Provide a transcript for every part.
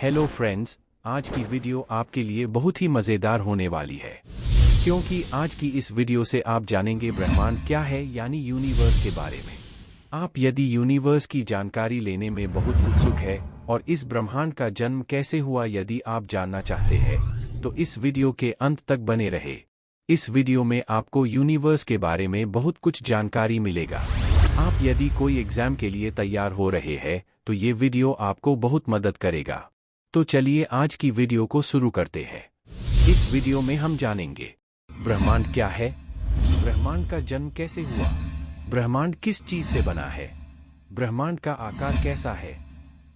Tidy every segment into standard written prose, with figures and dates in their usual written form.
Hello friends, आज की video आपके लिए बहुत ही मज़ेदार होने वाली है, क्योंकि आज की इस वीडियो से आप जानेंगे ब्रह्मांड क्या है, यानी यूनिवर्स के बारे में। आप यदि यूनिवर्स की जानकारी लेने में बहुत उत्सुक है और इस ब्रह्मांड का जन्म कैसे हुआ यदि आप जानना चाहते हैं, तो इस वीडियो के अंत तक बने रहे। इस वीडियो में आपको यूनिवर्स के बारे में बहुत कुछ जानकारी मिलेगा। आप यदि कोई एग्जाम के लिए तैयार हो रहे हैं, तो ये वीडियो आपको बहुत मदद करेगा। तो चलिए आज की वीडियो को शुरू करते हैं। इस वीडियो में हम जानेंगे ब्रह्मांड क्या है, ब्रह्मांड का जन्म कैसे हुआ, ब्रह्मांड किस चीज से बना है, ब्रह्मांड का आकार कैसा है,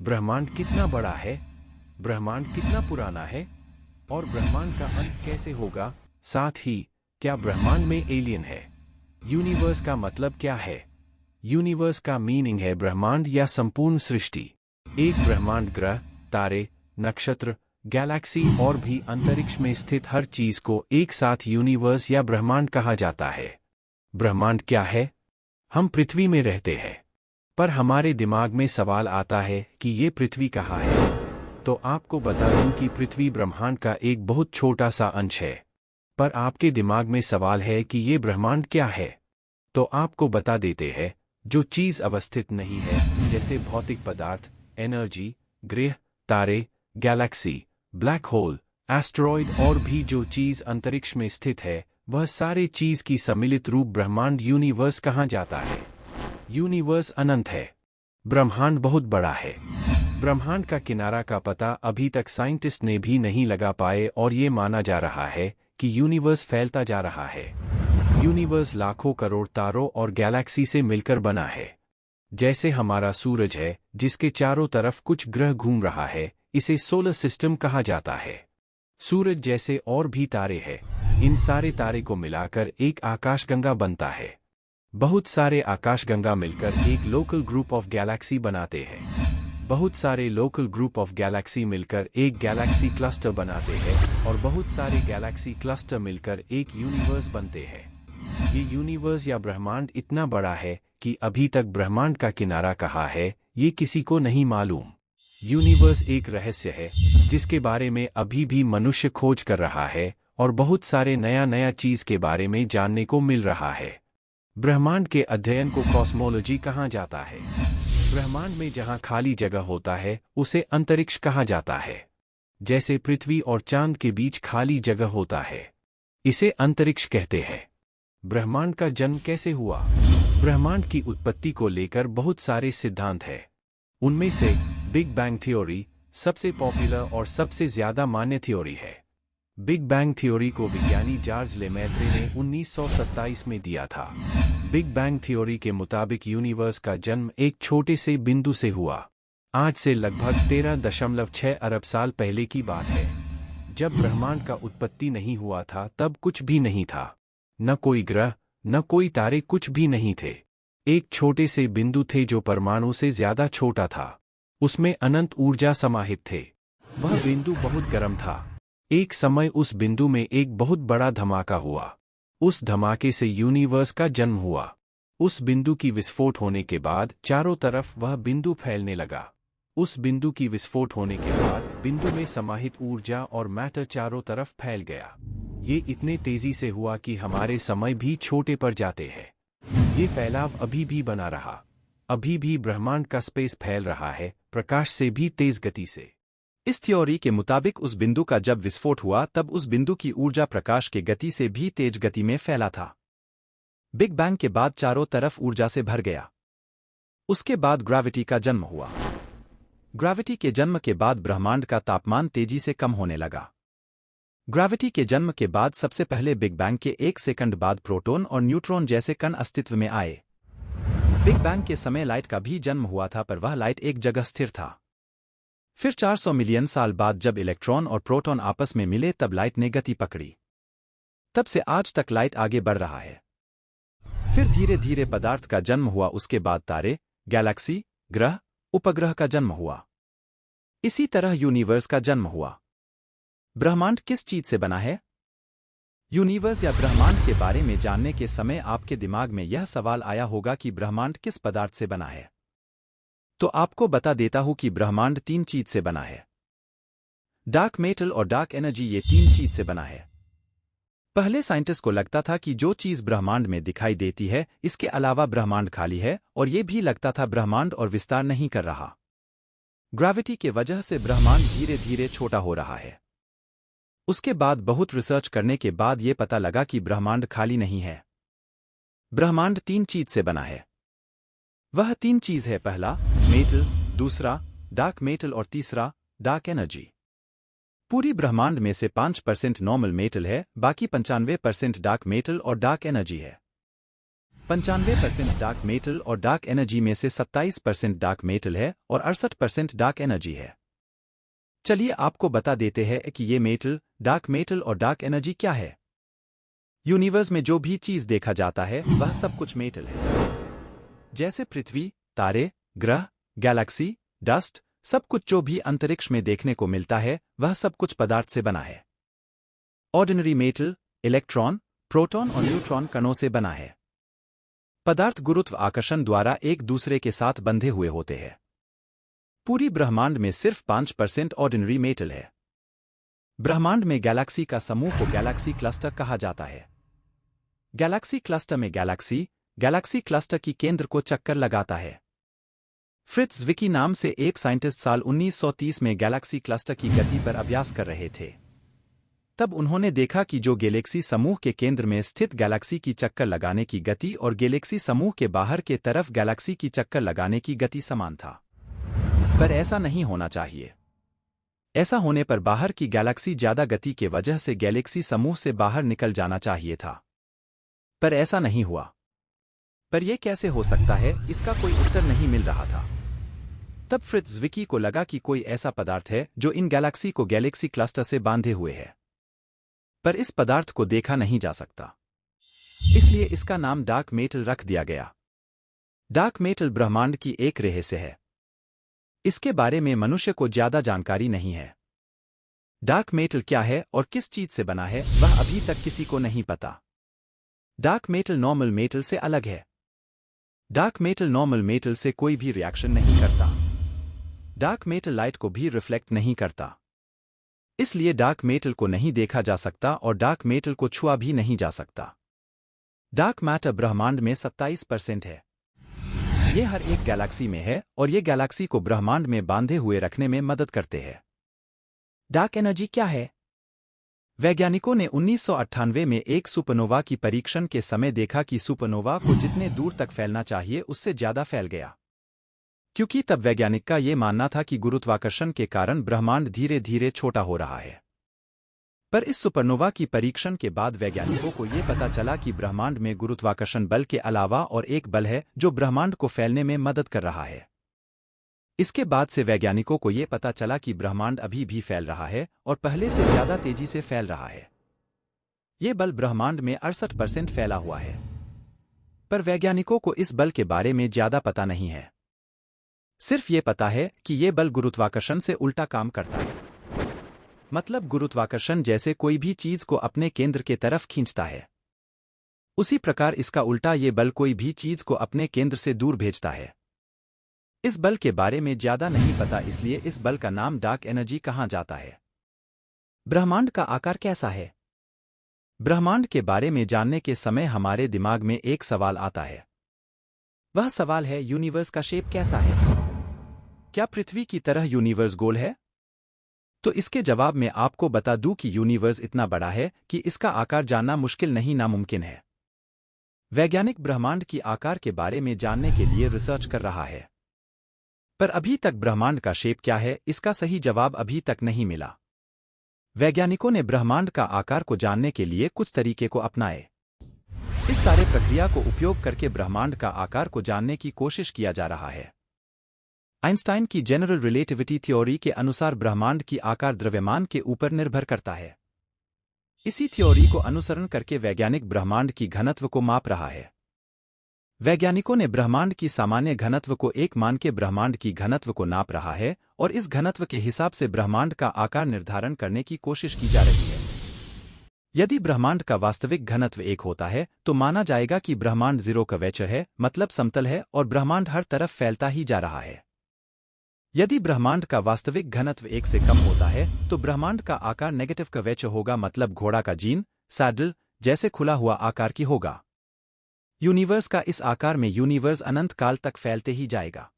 ब्रह्मांड कितना बड़ा है, ब्रह्मांड कितना पुराना है और ब्रह्मांड का अंत कैसे होगा। साथ ही क्या ब्रह्मांड में एलियन है, यूनिवर्स का मतलब क्या है। यूनिवर्स का मीनिंग है ब्रह्मांड या संपूर्ण सृष्टि। एक ब्रह्मांड ग्रह, तारे, नक्षत्र, गैलेक्सी और भी अंतरिक्ष में स्थित हर चीज को एक साथ यूनिवर्स या ब्रह्मांड कहा जाता है। ब्रह्मांड क्या है? हम पृथ्वी में रहते हैं, पर हमारे दिमाग में सवाल आता है कि ये पृथ्वी कहाँ है। तो आपको बता दूं कि पृथ्वी ब्रह्मांड का एक बहुत छोटा सा अंश है। पर आपके दिमाग में सवाल है कि ये ब्रह्मांड क्या है, तो आपको बता देते हैं। जो चीज अवस्थित नहीं है, जैसे भौतिक पदार्थ, एनर्जी, ग्रह, तारे, गैलेक्सी, ब्लैक होल, एस्टेरॉयड और भी जो चीज अंतरिक्ष में स्थित है, वह सारे चीज की सम्मिलित रूप ब्रह्मांड यूनिवर्स कहा जाता है। यूनिवर्स अनंत है, ब्रह्मांड बहुत बड़ा है। ब्रह्मांड का किनारा का पता अभी तक साइंटिस्ट ने भी नहीं लगा पाए और ये माना जा रहा है कि यूनिवर्स फैलता जा रहा है। यूनिवर्स लाखों करोड़ तारों और गैलेक्सी से मिलकर बना है। जैसे हमारा सूरज है, जिसके चारों तरफ कुछ ग्रह घूम रहा है, इसे सोलर सिस्टम कहा जाता है। सूरज जैसे और भी तारे हैं, इन सारे तारे को मिलाकर एक आकाशगंगा बनता है। बहुत सारे आकाशगंगा मिलकर एक लोकल ग्रुप ऑफ गैलेक्सी बनाते हैं। बहुत सारे लोकल ग्रुप ऑफ गैलेक्सी मिलकर एक गैलेक्सी क्लस्टर बनाते हैं और बहुत सारे गैलेक्सी क्लस्टर मिलकर एक यूनिवर्स बनते हैं। ये यूनिवर्स या ब्रह्मांड इतना बड़ा है कि अभी तक ब्रह्मांड का किनारा कहाँ है, ये किसी को नहीं मालूम। यूनिवर्स एक रहस्य है जिसके बारे में अभी भी मनुष्य खोज कर रहा है और बहुत सारे नया चीज के बारे में जानने को मिल रहा है। ब्रह्मांड के अध्ययन को कॉस्मोलॉजी कहा जाता है। ब्रह्मांड में जहां खाली जगह होता है, उसे अंतरिक्ष कहा जाता है। जैसे पृथ्वी और चांद के बीच खाली जगह होता है, इसे अंतरिक्ष कहते हैं। ब्रह्मांड का जन्म कैसे हुआ? ब्रह्मांड की उत्पत्ति को लेकर बहुत सारे सिद्धांत हैं। उनमें से बिग बैंग थ्योरी सबसे पॉपुलर और सबसे ज्यादा मान्य थ्योरी है। बिग बैंग थ्योरी को विज्ञानी जॉर्ज लेमैत्रे ने 1927 में दिया था। बिग बैंग थ्योरी के मुताबिक यूनिवर्स का जन्म एक छोटे से बिंदु से हुआ। आज से लगभग 13.6 अरब साल पहले की बात है। जब ब्रह्मांड का उत्पत्ति नहीं हुआ था, तब कुछ भी नहीं था। न कोई ग्रह, न कोई तारे, कुछ भी नहीं थे। एक छोटे से बिंदु थे जो परमाणु से ज्यादा छोटा था। उसमें अनंत ऊर्जा समाहित थे। वह बिंदु बहुत गर्म था। एक समय उस बिंदु में एक बहुत बड़ा धमाका हुआ। उस धमाके से यूनिवर्स का जन्म हुआ। उस बिंदु की विस्फोट होने के बाद चारों तरफ वह बिंदु फैलने लगा। उस बिंदु की विस्फोट होने के बाद बिंदु में समाहित ऊर्जा और मैटर चारों तरफ फैल गया। ये इतने तेजी से हुआ कि हमारे समय भी छोटे पड़ जाते हैं। ये फैलाव अभी भी बना रहा। अभी भी ब्रह्मांड का स्पेस फैल रहा है, प्रकाश से भी तेज गति से। इस थ्योरी के मुताबिक उस बिंदु का जब विस्फोट हुआ, तब उस बिंदु की ऊर्जा प्रकाश के गति से भी तेज गति में फैला था। बिग बैंग के बाद चारों तरफ ऊर्जा से भर गया। उसके बाद ग्रेविटी का जन्म हुआ। ग्रेविटी के जन्म के बाद ब्रह्मांड का तापमान तेजी से कम होने लगा। ग्रेविटी के जन्म के बाद सबसे पहले बिग बैंग के 1 सेकंड बाद प्रोटॉन और न्यूट्रॉन जैसे कण अस्तित्व में आए। बिग बैंग के समय लाइट का भी जन्म हुआ था, पर वह लाइट एक जगह स्थिर था। फिर 400 मिलियन साल बाद जब इलेक्ट्रॉन और प्रोटॉन आपस में मिले, तब लाइट ने गति पकड़ी। तब से आज तक लाइट आगे बढ़ रहा है। फिर धीरे धीरे पदार्थ का जन्म हुआ। उसके बाद तारे, गैलेक्सी, ग्रह, उपग्रह का जन्म हुआ। इसी तरह यूनिवर्स का जन्म हुआ। ब्रह्मांड किस चीज से बना है? यूनिवर्स या ब्रह्मांड के बारे में जानने के समय आपके दिमाग में यह सवाल आया होगा कि ब्रह्मांड किस पदार्थ से बना है। तो आपको बता देता हूं कि ब्रह्मांड 3 चीज से बना है। डार्क मेटल और डार्क एनर्जी ये तीन चीज से बना है। पहले साइंटिस्ट को लगता था कि जो चीज ब्रह्मांड में दिखाई देती है इसके अलावा ब्रह्मांड खाली है, और ये भी लगता था ब्रह्मांड और विस्तार नहीं कर रहा। ग्रेविटी के वजह से ब्रह्मांड धीरे धीरे छोटा हो रहा है। उसके बाद बहुत रिसर्च करने के बाद ये पता लगा कि ब्रह्मांड खाली नहीं है। ब्रह्मांड तीन चीज से बना है। वह तीन चीज है, पहला मेटल, दूसरा डार्क मेटल और तीसरा डार्क एनर्जी। पूरी ब्रह्मांड में से 5% नॉर्मल मेटल है, बाकी 95% डार्क मेटल और डार्क एनर्जी है। 95% डार्क मेटल और डार्क एनर्जी में से 27% डार्क मेटल है और 68% डार्क एनर्जी है। चलिए आपको बता देते हैं कि ये मेटल, डार्क मेटल और डार्क एनर्जी क्या है। यूनिवर्स में जो भी चीज देखा जाता है वह सब कुछ मेटल है। जैसे पृथ्वी, तारे, ग्रह, गैलेक्सी, डस्ट, सब कुछ जो भी अंतरिक्ष में देखने को मिलता है वह सब कुछ पदार्थ से बना है। ऑर्डिनरी मेटल इलेक्ट्रॉन, प्रोटॉन और न्यूट्रॉन कणों से बना है। पदार्थ गुरुत्व आकर्षण द्वारा एक दूसरे के साथ बंधे हुए होते हैं। पूरी ब्रह्मांड में सिर्फ 5% ऑर्डिनरी मेटल है। ब्रह्मांड में गैलेक्सी का समूह को गैलेक्सी क्लस्टर कहा जाता है। गैलेक्सी क्लस्टर में गैलेक्सी क्लस्टर की केंद्र को चक्कर लगाता है। फ्रिट्ज विकी नाम से एक साइंटिस्ट साल 1930 में गैलेक्सी क्लस्टर की गति पर अभ्यास कर रहे थे। तब उन्होंने देखा कि जो गैलेक्सी समूह के केंद्र में स्थित गैलेक्सी की चक्कर लगाने की गति और गैलेक्सी समूह के बाहर के तरफ गैलेक्सी की चक्कर लगाने की गति समान था। पर ऐसा नहीं होना चाहिए। ऐसा होने पर बाहर की गैलेक्सी ज्यादा गति के वजह से गैलेक्सी समूह से बाहर निकल जाना चाहिए था। पर ऐसा नहीं हुआ। पर यह कैसे हो सकता है, इसका कोई उत्तर नहीं मिल रहा था। तब फ्रिट्ज विकी को लगा कि कोई ऐसा पदार्थ है जो इन गैलेक्सी को गैलेक्सी क्लस्टर से बांधे हुए है, पर इस पदार्थ को देखा नहीं जा सकता। इसलिए इसका नाम डार्क मेटल रख दिया गया। डार्क मेटल ब्रह्मांड की एक रहस्य है। इसके बारे में मनुष्य को ज्यादा जानकारी नहीं है। डार्क मेटल क्या है और किस चीज से बना है वह अभी तक किसी को नहीं पता। डार्क मेटल नॉर्मल मेटल से अलग है। डार्क मेटल नॉर्मल मेटल से कोई भी रिएक्शन नहीं करता। डार्क मेटल लाइट को भी रिफ्लेक्ट नहीं करता। इसलिए डार्क मेटल को नहीं देखा जा सकता और डार्क मेटल को छुआ भी नहीं जा सकता। डार्क मैटर ब्रह्मांड में 27% है। यह हर एक गैलेक्सी में है और ये गैलेक्सी को ब्रह्मांड में बांधे हुए रखने में मदद करते हैं। डार्क एनर्जी क्या है? वैज्ञानिकों ने 1998 में एक सुपरनोवा की परीक्षण के समय देखा कि सुपरनोवा को जितने दूर तक फैलना चाहिए उससे ज्यादा फैल गया। क्योंकि तब वैज्ञानिक का ये मानना था कि गुरुत्वाकर्षण के कारण ब्रह्मांड धीरे धीरे छोटा हो रहा है। पर इस सुपरनोवा की परीक्षण के बाद वैज्ञानिकों को ये पता चला कि ब्रह्मांड में गुरुत्वाकर्षण बल के अलावा और एक बल है जो ब्रह्मांड को फैलने में मदद कर रहा है। इसके बाद से वैज्ञानिकों को ये पता चला कि ब्रह्मांड अभी भी फैल रहा है और पहले से ज्यादा तेजी से फैल रहा है। ये बल ब्रह्मांड में 68% फैला हुआ है। पर वैज्ञानिकों को इस बल के बारे में ज्यादा पता नहीं है। सिर्फ ये पता है कि ये बल गुरुत्वाकर्षण से उल्टा काम करता है। मतलब गुरुत्वाकर्षण जैसे कोई भी चीज को अपने केंद्र के तरफ खींचता है, उसी प्रकार इसका उल्टा ये बल कोई भी चीज को अपने केंद्र से दूर भेजता है। इस बल के बारे में ज्यादा नहीं पता, इसलिए इस बल का नाम डार्क एनर्जी कहा जाता है। ब्रह्मांड का आकार कैसा है? ब्रह्मांड के बारे में जानने के समय हमारे दिमाग में एक सवाल आता है। वह सवाल है, यूनिवर्स का शेप कैसा है? क्या पृथ्वी की तरह यूनिवर्स गोल है? तो इसके जवाब में आपको बता दूं कि यूनिवर्स इतना बड़ा है कि इसका आकार जानना मुश्किल नहीं, नामुमकिन है। वैज्ञानिक ब्रह्मांड की आकार के बारे में जानने के लिए रिसर्च कर रहा है, पर अभी तक ब्रह्मांड का शेप क्या है इसका सही जवाब अभी तक नहीं मिला। वैज्ञानिकों ने ब्रह्मांड का आकार को जानने के लिए कुछ तरीके को अपनाए। इस सारे प्रक्रिया को उपयोग करके ब्रह्मांड का आकार को जानने की कोशिश किया जा रहा है। आइंस्टाइन की जनरल रिलेटिविटी थ्योरी के अनुसार ब्रह्मांड की आकार द्रव्यमान के ऊपर निर्भर करता है। इसी थ्योरी को अनुसरण करके वैज्ञानिक ब्रह्मांड की घनत्व को माप रहा है। वैज्ञानिकों ने ब्रह्मांड की सामान्य घनत्व को एक मान के ब्रह्मांड की घनत्व को नाप रहा है और इस घनत्व के हिसाब से ब्रह्मांड का आकार निर्धारण करने की कोशिश की जा रही है। यदि ब्रह्मांड का वास्तविक घनत्व 1 होता है तो माना जाएगा कि ब्रह्मांड 0 कर्वेचर है, मतलब समतल है और ब्रह्मांड हर तरफ फैलता ही जा रहा है। यदि ब्रह्मांड का वास्तविक घनत्व 1 से कम होता है तो ब्रह्मांड का आकार नेगेटिव कर्वेचर होगा, मतलब घोड़ा का जीन सैडल जैसे खुला हुआ आकार की होगा। यूनिवर्स का इस आकार में यूनिवर्स अनंत काल तक फैलते ही जाएगा।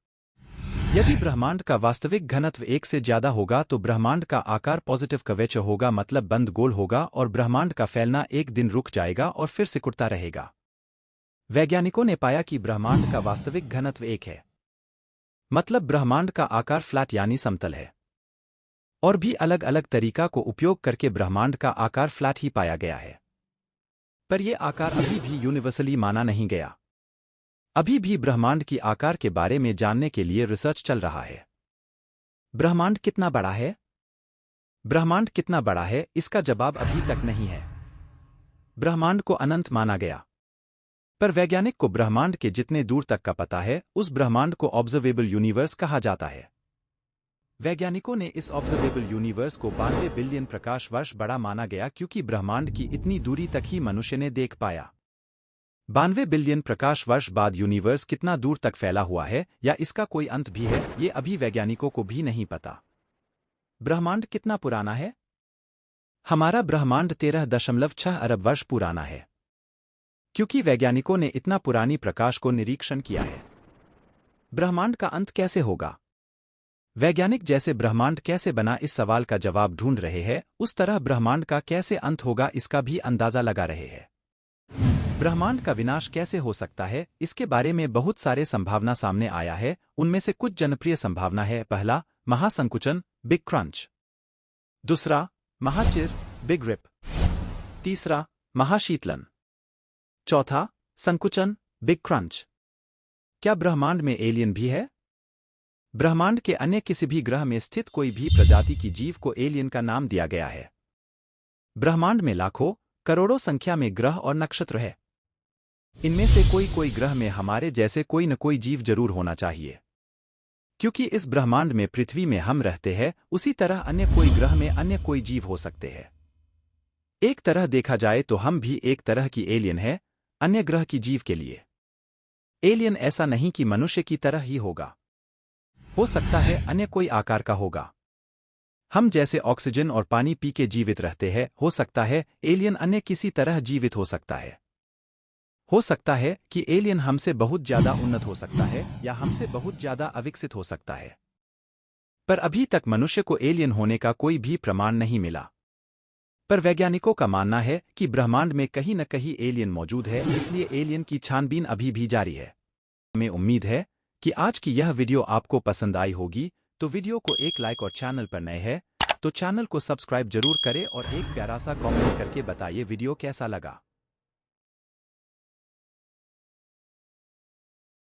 यदि ब्रह्मांड का वास्तविक घनत्व 1 से ज्यादा होगा तो ब्रह्मांड का आकार पॉजिटिव कर्वेचर होगा, मतलब बंद गोल होगा और ब्रह्मांड का फैलना एक दिन रुक जाएगा और फिर सिकुड़ता रहेगा। वैज्ञानिकों ने पाया कि ब्रह्मांड का वास्तविक घनत्व 1 है, मतलब ब्रह्मांड का आकार फ्लैट यानी समतल है। और भी अलग अलग तरीका को उपयोग करके ब्रह्मांड का आकार फ्लैट ही पाया गया है, पर यह आकार अभी भी यूनिवर्सली माना नहीं गया। अभी भी ब्रह्मांड की आकार के बारे में जानने के लिए रिसर्च चल रहा है। ब्रह्मांड कितना बड़ा है? ब्रह्मांड कितना बड़ा है, इसका जवाब अभी तक नहीं है। ब्रह्मांड को अनंत माना गया, पर वैज्ञानिक को ब्रह्मांड के जितने दूर तक का पता है उस ब्रह्मांड को ऑब्जर्वेबल यूनिवर्स कहा जाता है। वैज्ञानिकों ने इस ऑब्जर्वेबल यूनिवर्स को 92 बिलियन प्रकाश वर्ष बड़ा माना गया, क्योंकि ब्रह्मांड की इतनी दूरी तक ही मनुष्य ने देख पाया। 92 बिलियन प्रकाश वर्ष बाद यूनिवर्स कितना दूर तक फैला हुआ है या इसका कोई अंत भी है, ये अभी वैज्ञानिकों को भी नहीं पता। ब्रह्मांड कितना पुराना है? हमारा ब्रह्मांड 13.6 अरब वर्ष पुराना है, क्योंकि वैज्ञानिकों ने इतना पुरानी प्रकाश को निरीक्षण किया है। ब्रह्मांड का अंत कैसे होगा? वैज्ञानिक जैसे ब्रह्मांड कैसे बना इस सवाल का जवाब ढूंढ रहे हैं, उस तरह ब्रह्मांड का कैसे अंत होगा इसका भी अंदाजा लगा रहे हैं। ब्रह्मांड का विनाश कैसे हो सकता है, इसके बारे में बहुत सारे संभावना सामने आया है। उनमें से कुछ जनप्रिय संभावना है। पहला, महासंकुचन बिग क्रंच। दूसरा, महाचिर बिग रिप। तीसरा, महाशीतलन। चौथा, संकुचन बिग क्रंच। क्या ब्रह्मांड में एलियन भी है? ब्रह्मांड के अन्य किसी भी ग्रह में स्थित कोई भी प्रजाति की जीव को एलियन का नाम दिया गया है। ब्रह्मांड में लाखों करोड़ों संख्या में ग्रह और नक्षत्र है। इनमें से कोई ग्रह में हमारे जैसे कोई न कोई जीव जरूर होना चाहिए, क्योंकि इस ब्रह्मांड में पृथ्वी में हम रहते हैं, उसी तरह अन्य कोई ग्रह में अन्य कोई जीव हो सकते हैं। एक तरह देखा जाए तो हम भी एक तरह की एलियन है अन्य ग्रह की जीव के लिए। एलियन ऐसा नहीं कि मनुष्य की तरह ही होगा, हो सकता है अन्य कोई आकार का होगा। हम जैसे ऑक्सीजन और पानी पी के जीवित रहते हैं, हो सकता है एलियन अन्य किसी तरह जीवित हो सकता है। हो सकता है कि एलियन हमसे बहुत ज्यादा उन्नत हो सकता है या हमसे बहुत ज्यादा अविकसित हो सकता है, पर अभी तक मनुष्य को एलियन होने का कोई भी प्रमाण नहीं मिला। पर वैज्ञानिकों का मानना है कि ब्रह्मांड में कहीं न कहीं एलियन मौजूद है, इसलिए एलियन की छानबीन अभी भी जारी है। हमें उम्मीद है कि आज की यह वीडियो आपको पसंद आई होगी, तो वीडियो को एक लाइक और चैनल पर नए हैं तो चैनल को सब्सक्राइब जरूर करें और एक प्यारा सा कमेंट करके बताइए वीडियो कैसा लगा।